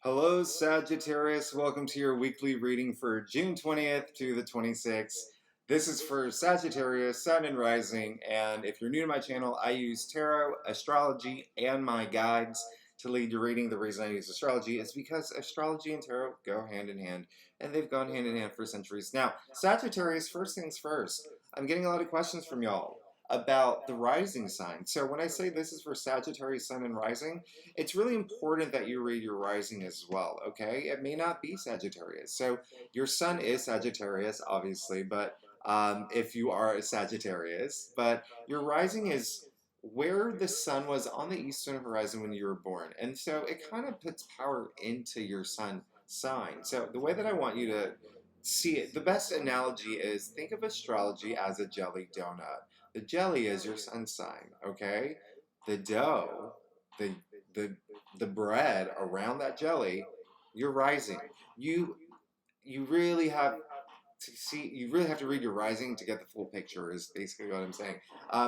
Hello, Sagittarius. Welcome to your weekly reading for June 20th to the 26th. This is for Sagittarius, Sun and Rising, and if you're new to my channel, I use tarot, astrology, and my guides to lead your reading. The reason I use astrology is because astrology and tarot go hand in hand, and they've gone hand in hand for centuries. Now, Sagittarius, first things first, I'm getting a lot of questions from y'all about the rising sign. So when I say this is for Sagittarius, Sun, and Rising, it's really important that you read your rising as well, okay? It may not be Sagittarius. So your sun is Sagittarius, obviously, but if you are a Sagittarius, but your rising is where the sun was on the eastern horizon when you were born. And so it kind of puts power into your sun sign. So the way that I want you to see it, the best analogy is think of astrology as a jelly donut. The jelly is your sun sign, okay? The dough, the the the bread around that jelly, you're rising. You you really have to see. You really have to read your rising to get the full picture. Is basically what I'm saying.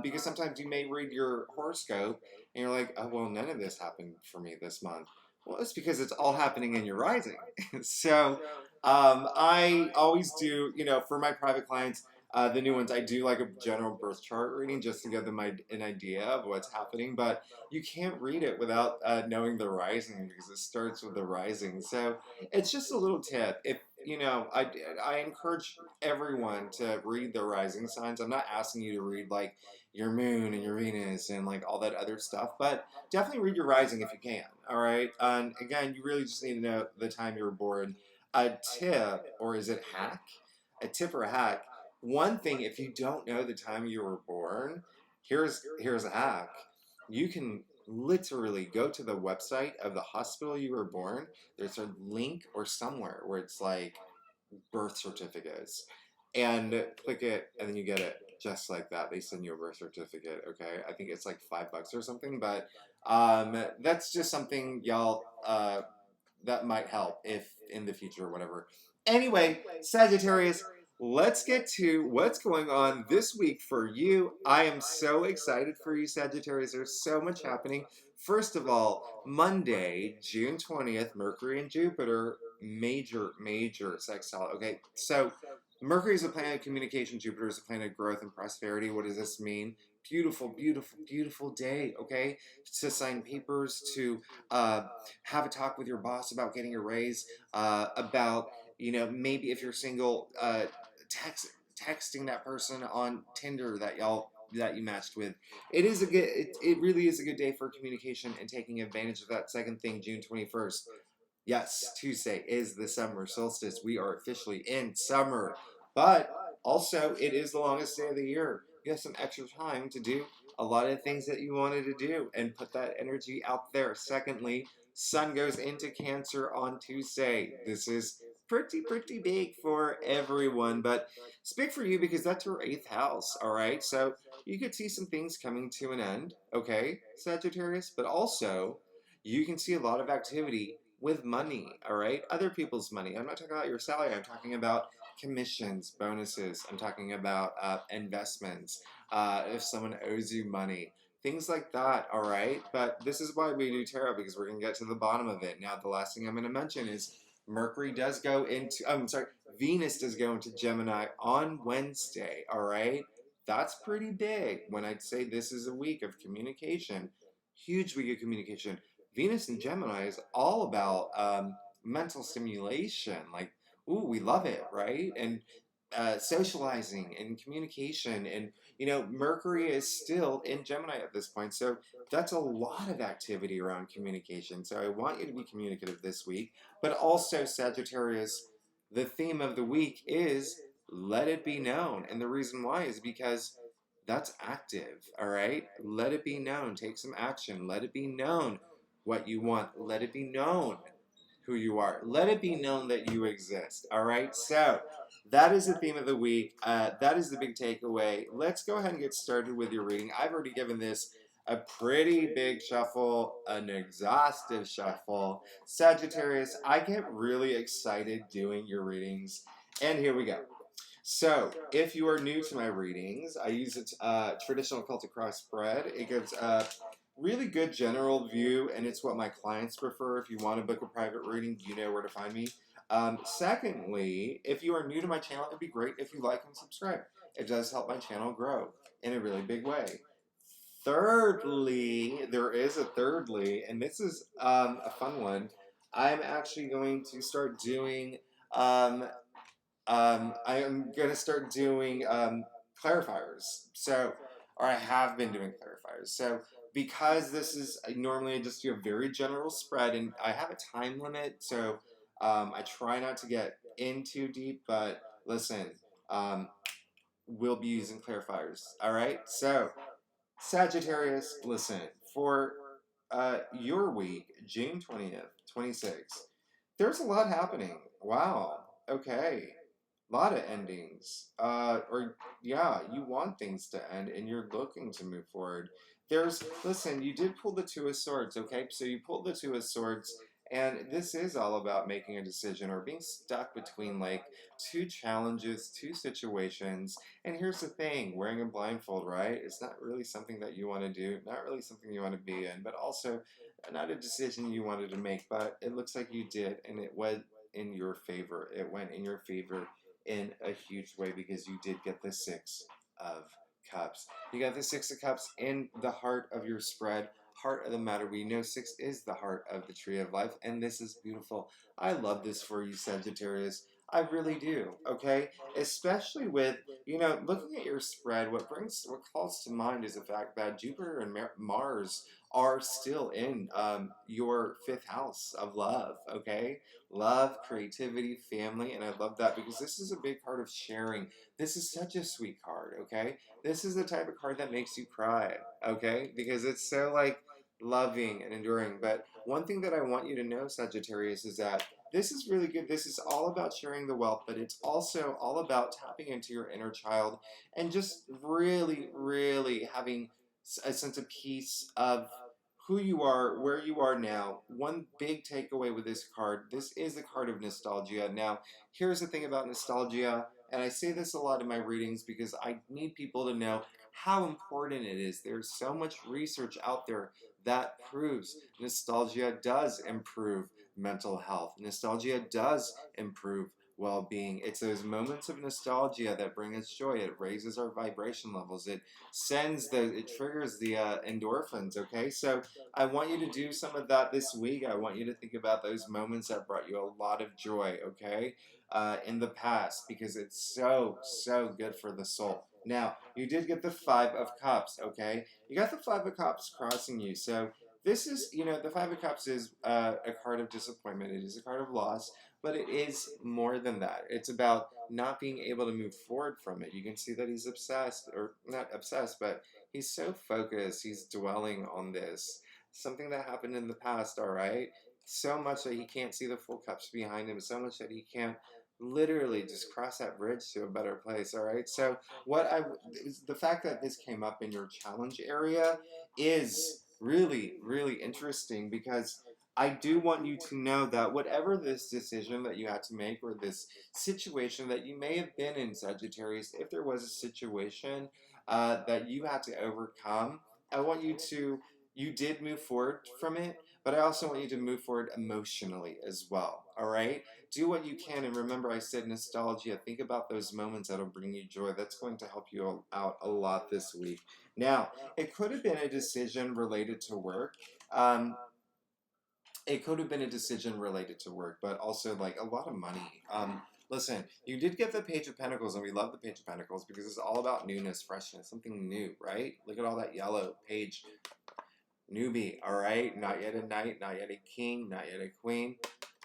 Because sometimes you may read your horoscope and you're like, oh well, none of this happened for me this month. Well, it's because it's all happening in your rising. So I always do, for my private clients, the new ones, I do like a general birth chart reading just to give them an idea of what's happening. But you can't read it without knowing the rising because it starts with the rising. So it's just a little tip. If I encourage everyone to read the rising signs. I'm not asking you to read like your moon and your Venus and like all that other stuff, but definitely read your rising if you can. All right. And again, you really just need to know the time you were born. A tip, or is it hack? A tip or a hack. One thing, if you don't know the time you were born, here's a hack. You can literally go to the website of the hospital you were born. There's a link or somewhere where it's like birth certificates, and click it, and then you get it just like that. They send you a birth certificate. Okay, I think it's like $5 or something, but that's just something y'all that might help if in the future or whatever. Anyway, Sagittarius, let's get to what's going on this week for you. I am so excited for you, Sagittarius. There's so much happening. First of all, Monday, June 20th, Mercury and Jupiter, major sextile. Okay, so Mercury is a planet of communication, Jupiter is a planet of growth and prosperity. What does this mean? Beautiful day, okay? To sign papers, to have a talk with your boss about getting a raise, about, maybe if you're single, texting that person on Tinder that you matched with. It really is a good day for communication and taking advantage of that. Second thing, June 21st. Yes, Tuesday is the summer solstice. We are officially in summer. But also, it is the longest day of the year. You have some extra time to do a lot of things that you wanted to do and put that energy out there. Secondly, Sun goes into Cancer on Tuesday. This is pretty big for everyone, but it's big for you because that's your 8th house, all right? So you could see some things coming to an end, okay, Sagittarius? But also, you can see a lot of activity with money, all right? Other people's money. I'm not talking about your salary. I'm talking about commissions, bonuses. I'm talking about investments. If someone owes you money, things like that, all right? But this is why we do tarot, because we're going to get to the bottom of it. Now, the last thing I'm going to mention is Mercury does go into, I'm sorry, Venus does go into Gemini on Wednesday, all right? That's pretty big when I'd say this is a week of communication, huge week of communication. Venus and Gemini is all about mental stimulation. Like, ooh, we love it, right? And socializing and communication. And, Mercury is still in Gemini at this point. So that's a lot of activity around communication. So I want you to be communicative this week. But also, Sagittarius, the theme of the week is let it be known. And the reason why is because that's active, all right? Let it be known. Take some action. Let it be known what you want. Let it be known who you are. Let it be known that you exist. All right. So that is the theme of the week. That is the big takeaway. Let's go ahead and get started with your reading. I've already given this a pretty big shuffle, an exhaustive shuffle. Sagittarius, I get really excited doing your readings. And here we go. So, if you are new to my readings, I use a traditional Celtic cross spread. It gives really good general view, and it's what my clients prefer. If you want to book a private reading, you know where to find me. Secondly, if you are new to my channel, it'd be great if you like and subscribe. It does help my channel grow in a really big way. Thirdly, there is a thirdly, and this is a fun one. I'm actually going to start doing I am going to start doing clarifiers. So, or I have been doing clarifiers. So, because this is, normally I just do a very general spread, and I have a time limit, so I try not to get in too deep, but listen, um, we'll be using clarifiers. All right? So, Sagittarius, listen, for your week, June 20th, 26th, there's a lot happening. Wow. Okay. A lot of endings. Yeah, you want things to end and you're looking to move forward. Listen, you did pull the Two of Swords, okay? So you pulled the Two of Swords, and this is all about making a decision or being stuck between like two challenges, two situations. And here's the thing, wearing a blindfold, right? It's not really something that you want to do, not really something you want to be in, but also not a decision you wanted to make, but it looks like you did, and it went in your favor. It went in your favor in a huge way because you did get the Six of Cups. You got the Six of Cups in the heart of your spread, heart of the matter. We know six is the heart of the tree of life, and this is beautiful. I love this for you, Sagittarius. I really do, okay? Especially with, looking at your spread, what calls to mind is the fact that Jupiter and Mars are still in your fifth house of love, okay? Love, creativity, family, and I love that because this is a big part of sharing. This is such a sweet card, okay? This is the type of card that makes you cry, okay? Because it's so like loving and enduring. But one thing that I want you to know, Sagittarius, is that this is really good. This is all about sharing the wealth, but it's also all about tapping into your inner child and just really, really having a sense of peace of who you are, where you are now. One big takeaway with this card, this is the card of nostalgia. Now, here's the thing about nostalgia, and I say this a lot in my readings because I need people to know how important it is. There's so much research out there that proves nostalgia does improve mental health. Nostalgia does improve well-being. It's those moments of nostalgia that bring us joy. It raises our vibration levels. It triggers the endorphins, okay? So I want you to do some of that this week. I want you to think about those moments that brought you a lot of joy, okay? In the past, because it's so, so good for the soul. Now, you did get the Five of Cups, okay? You got the Five of Cups crossing you. So this is, the Five of Cups is a card of disappointment. It is a card of loss, but it is more than that. It's about not being able to move forward from it. You can see that he's obsessed, or not obsessed, but he's so focused. He's dwelling on this. Something that happened in the past, all right? So much that he can't see the full cups behind him, so much that he can't literally just cross that bridge to a better place, all right? So the fact that this came up in your challenge area is really, really interesting because I do want you to know that whatever this decision that you had to make or this situation that you may have been in, Sagittarius, if there was a situation that you had to overcome, I want you did move forward from it, but I also want you to move forward emotionally as well, all right? Do what you can, and remember I said nostalgia. Think about those moments that'll bring you joy. That's going to help you out a lot this week. Now, it could have been a decision related to work. It could have been a decision related to work, but also like a lot of money. Listen, you did get the Page of Pentacles, and we love the Page of Pentacles because it's all about newness, freshness, something new, right? Look at all that yellow page. Newbie, all right? Not yet a knight, not yet a king, not yet a queen.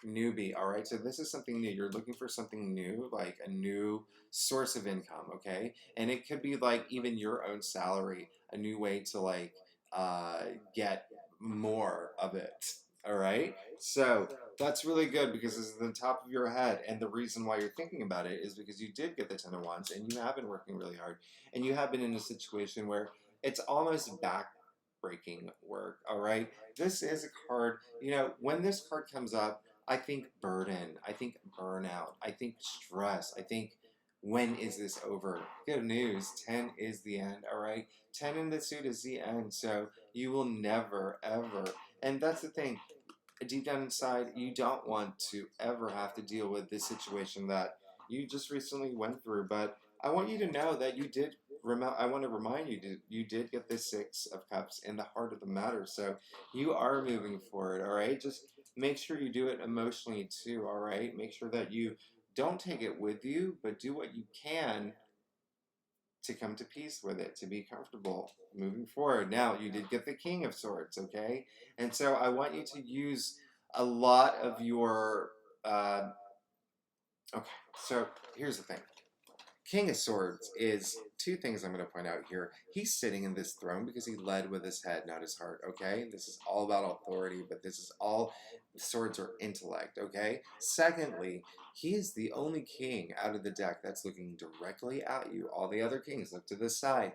Newbie, all right? So this is something new. You're looking for something new, like a new source of income, okay? And it could be like even your own salary, a new way to like get more of it, all right? So that's really good because this is the top of your head. And the reason why you're thinking about it is because you did get the Ten of Wands and you have been working really hard. And you have been in a situation where it's almost back-breaking work, all right? This is a card, when this card comes up, I think burden, I think burnout, I think stress, I think when is this over? Good news, 10 is the end, all right? 10 in the suit is the end, so You will never, ever, and that's the thing, deep down inside, you don't want to ever have to deal with this situation that you just recently went through. But I want you to know that you did. I want to remind you that you did get the Six of Cups in the heart of the matter. So you are moving forward. All right. Just make sure you do it emotionally too. All right. Make sure that you don't take it with you, but do what you can to come to peace with it, to be comfortable moving forward. Now, you did get the King of Swords, okay? And so I want you to use a lot of your. Okay, so here's the thing. King of Swords is two things I'm going to point out here. He's sitting in this throne because he led with his head, not his heart, okay? This is all about authority, but this is all, swords are intellect, okay? Secondly, he is the only king out of the deck that's looking directly at you. All the other kings look to the side.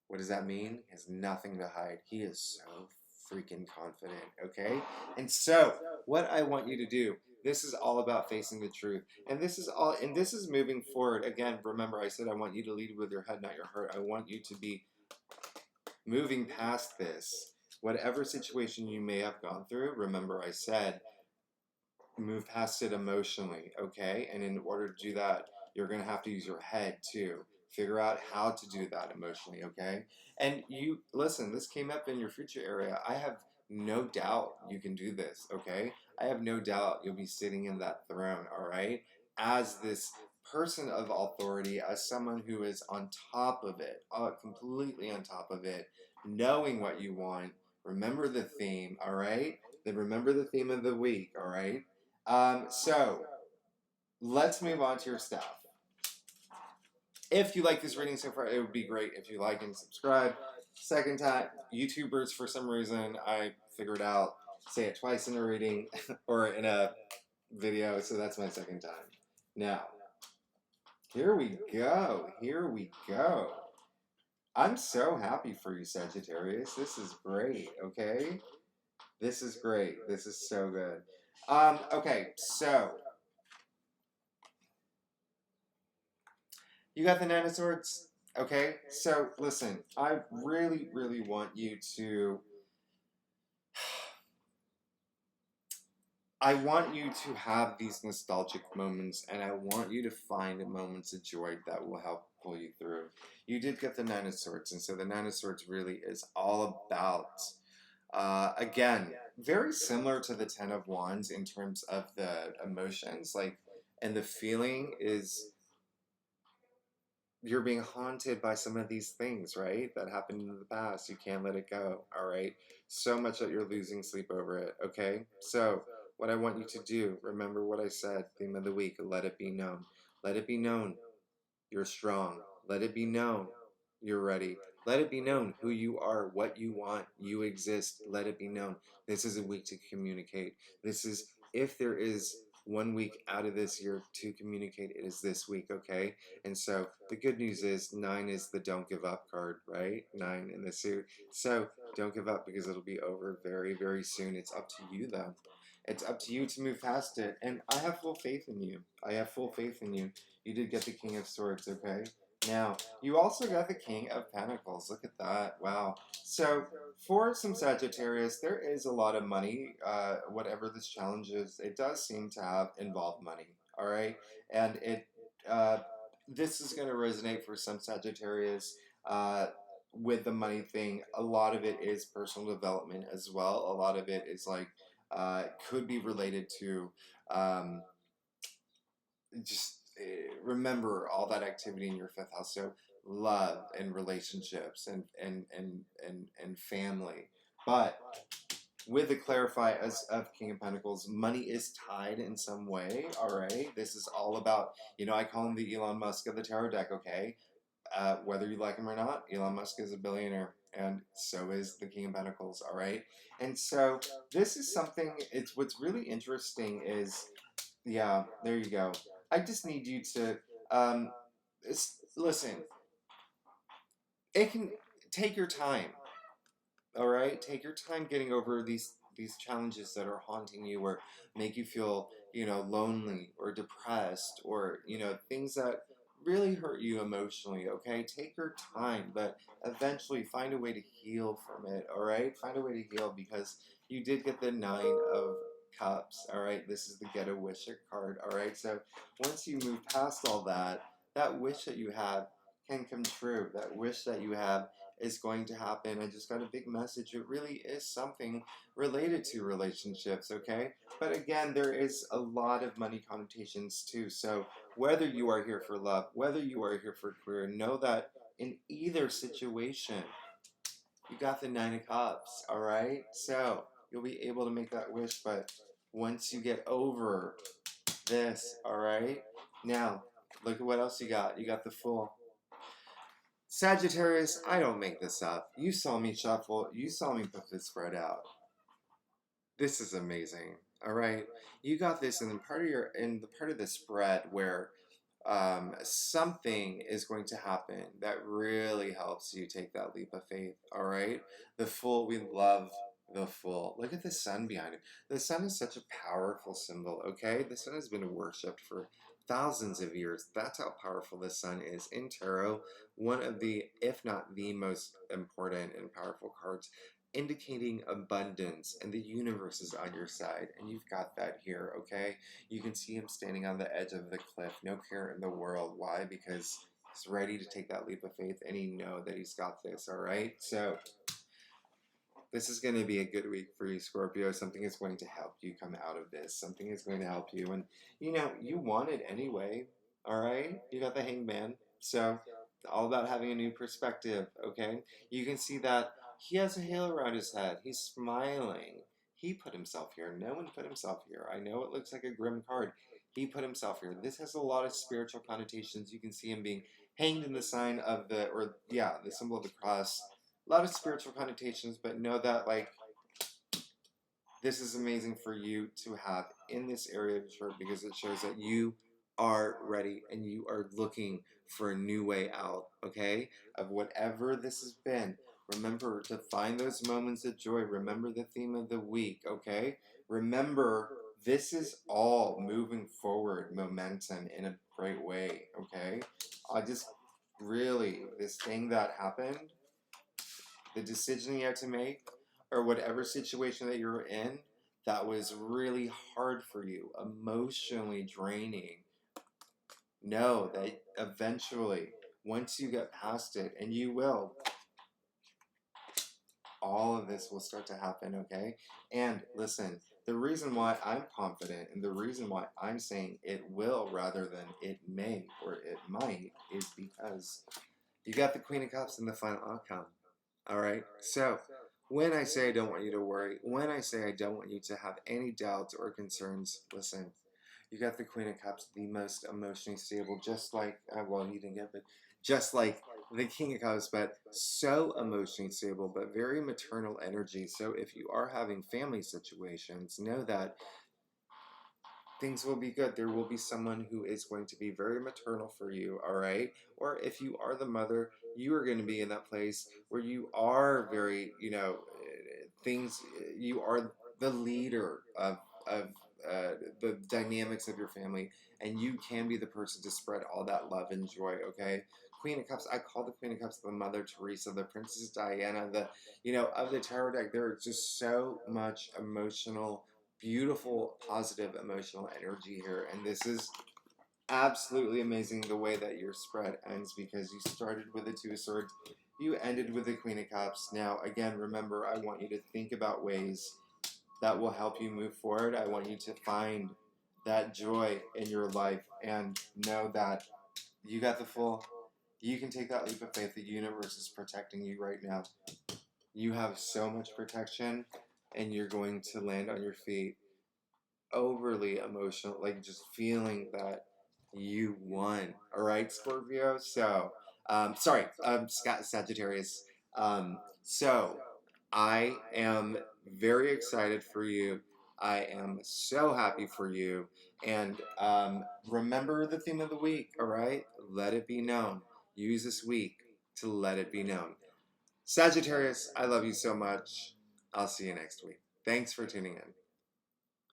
What does that mean? He has nothing to hide. He is so freaking confident, okay? And so, what I want you to do, this is all about facing the truth. And this is moving forward. Again, remember I said I want you to lead with your head, not your heart. I want you to be moving past this. Whatever situation you may have gone through, remember I said move past it emotionally, okay? And in order to do that, you're going to have to use your head too. Figure out how to do that emotionally, okay? And you, listen, this came up in your future area. I have no doubt you can do this, okay? I have no doubt you'll be sitting in that throne, all right? As this person of authority, as someone who is on top of it, completely on top of it, knowing what you want. Remember the theme, all right? Then remember the theme of the week, all right? So, let's move on to your stuff. If you like this reading so far, it would be great if you like and subscribe. Second time, YouTubers, for some reason, I figured out, say it twice in a reading or in a video, so that's my second time. Now, here we go. Here we go. I'm so happy for you, Sagittarius. This is great, okay? This is great. This is so good. Okay, so you got the Nine of Swords, okay? So listen, I really, really want you to. I want you to have these nostalgic moments, and I want you to find moments of joy that will help pull you through. You did get the Nine of Swords, and so the Nine of Swords really is all about. Again, very similar to the Ten of Wands in terms of the emotions, like, and the feeling is you're being haunted by some of these things, right? That happened in the past. You can't let it go, all right? So much that you're losing sleep over it, okay? So, what I want you to do, remember what I said, theme of the week, let it be known. Let it be known you're strong. Let it be known you're ready. Let it be known who you are, what you want, you exist. Let it be known. This is a week to communicate. This is, if there is 1 week out of this year to communicate, it is this week, okay? And so the good news is 9 is the don't give up card, right? 9 in the suit. So don't give up because it'll be over very, very soon. It's up to you though. It's up to you to move past it. And I have full faith in you. I have full faith in you. You did get the King of Swords, okay? Now, you also got the King of Pentacles. Look at that. Wow. So, for some Sagittarius, there is a lot of money. Whatever this challenge is, it does seem to have involved money, all right? And this is going to resonate for some Sagittarius with the money thing. A lot of it is personal development as well. A lot of it is like, could be related to just remember all that activity in your fifth house. So love and relationships and family. But with the clarify as of King of Pentacles, money is tied in some way. All right, this is all about, I call him the Elon Musk of the tarot deck. Okay, whether you like him or not, Elon Musk is a billionaire, and so is the King of Pentacles. All right, and so this is something. It's what's really interesting is, yeah, there you go. I just need you to listen. It can take your time. All right, take your time getting over these challenges that are haunting you or make you feel lonely or depressed or things that really hurt you emotionally, okay? Take your time, but eventually find a way to heal from it, all right? Find a way to heal because you did get the Nine of Cups, all right? This is the Get a Wish card, all right? So once you move past all that, that wish that you have can come true. That wish that you have is going to happen. I just got a big message. It really is something related to relationships, okay? But again, there is a lot of money connotations too. So whether you are here for love, whether you are here for career, know that in either situation, you got the Nine of Cups, all right? So you'll be able to make that wish, but once you get over this, all right? Now, look at what else you got. You got the Fool. Sagittarius, I don't make this up. You saw me shuffle. You saw me put this spread out. This is amazing. All right, you got this in the part of the spread where something is going to happen that really helps you take that leap of faith. All right, the Fool. We love the Fool. Look at the sun behind it. The sun is such a powerful symbol. Okay, the sun has been worshipped for thousands of years. That's how powerful the sun is in tarot. One of the, if not the most important and powerful cards, indicating abundance, and the universe is on your side, and you've got that here, okay? You can see him standing on the edge of the cliff, no care in the world. Why? Because he's ready to take that leap of faith, and he knows that he's got this, all right? So this is going to be a good week for you, Scorpio. Something is going to help you come out of this. Something is going to help you, and you want it anyway, all right? You got the Hangman, so all about having a new perspective, okay? You can see that he has a halo around his head. He's smiling. He put himself here. No one put himself here. I know it looks like a grim card. He put himself here. This has a lot of spiritual connotations. You can see him being hanged in the sign of the symbol of the cross. A lot of spiritual connotations, but know that, like, this is amazing for you to have in this area of your chart because it shows that you are ready and you are looking for a new way out, okay, of whatever this has been. Remember to find those moments of joy. Remember the theme of the week, okay? Remember, this is all moving forward momentum in a great way, okay? This thing that happened, the decision you had to make, or whatever situation that you're in that was really hard for you, emotionally draining, know that eventually, once you get past it, and you will, all of this will start to happen, okay? And listen, the reason why I'm confident and the reason why I'm saying it will rather than it may or it might is because you got the Queen of Cups in the final outcome, all right? So when I say I don't want you to worry, when I say I don't want you to have any doubts or concerns, listen, you got the Queen of Cups, the most emotionally stable, just like, you didn't get, but just like the King of Cups, but so emotionally stable, but very maternal energy. So if you are having family situations, know that things will be good. There will be someone who is going to be very maternal for you, all right? Or if you are the mother, you are going to be in that place where you are very, you are the leader of the dynamics of your family, and you can be the person to spread all that love and joy, okay? Queen of Cups, I call the Queen of Cups the Mother Teresa, the Princess Diana, of the tarot deck. There is just so much emotional, beautiful, positive emotional energy here, and this is absolutely amazing the way that your spread ends because you started with the Two of Swords, you ended with the Queen of Cups. Now, again, remember, I want you to think about ways that will help you move forward. I want you to find that joy in your life and know that you got the Fool. You can take that leap of faith. The universe is protecting you right now. You have so much protection, and you're going to land on your feet overly emotional, like just feeling that you won. All right, Scorpio? So, Sagittarius. So, I am very excited for you. I am so happy for you. And remember the theme of the week, all right? Let it be known. Use this week to let it be known. Sagittarius, I love you so much. I'll see you next week. Thanks for tuning in.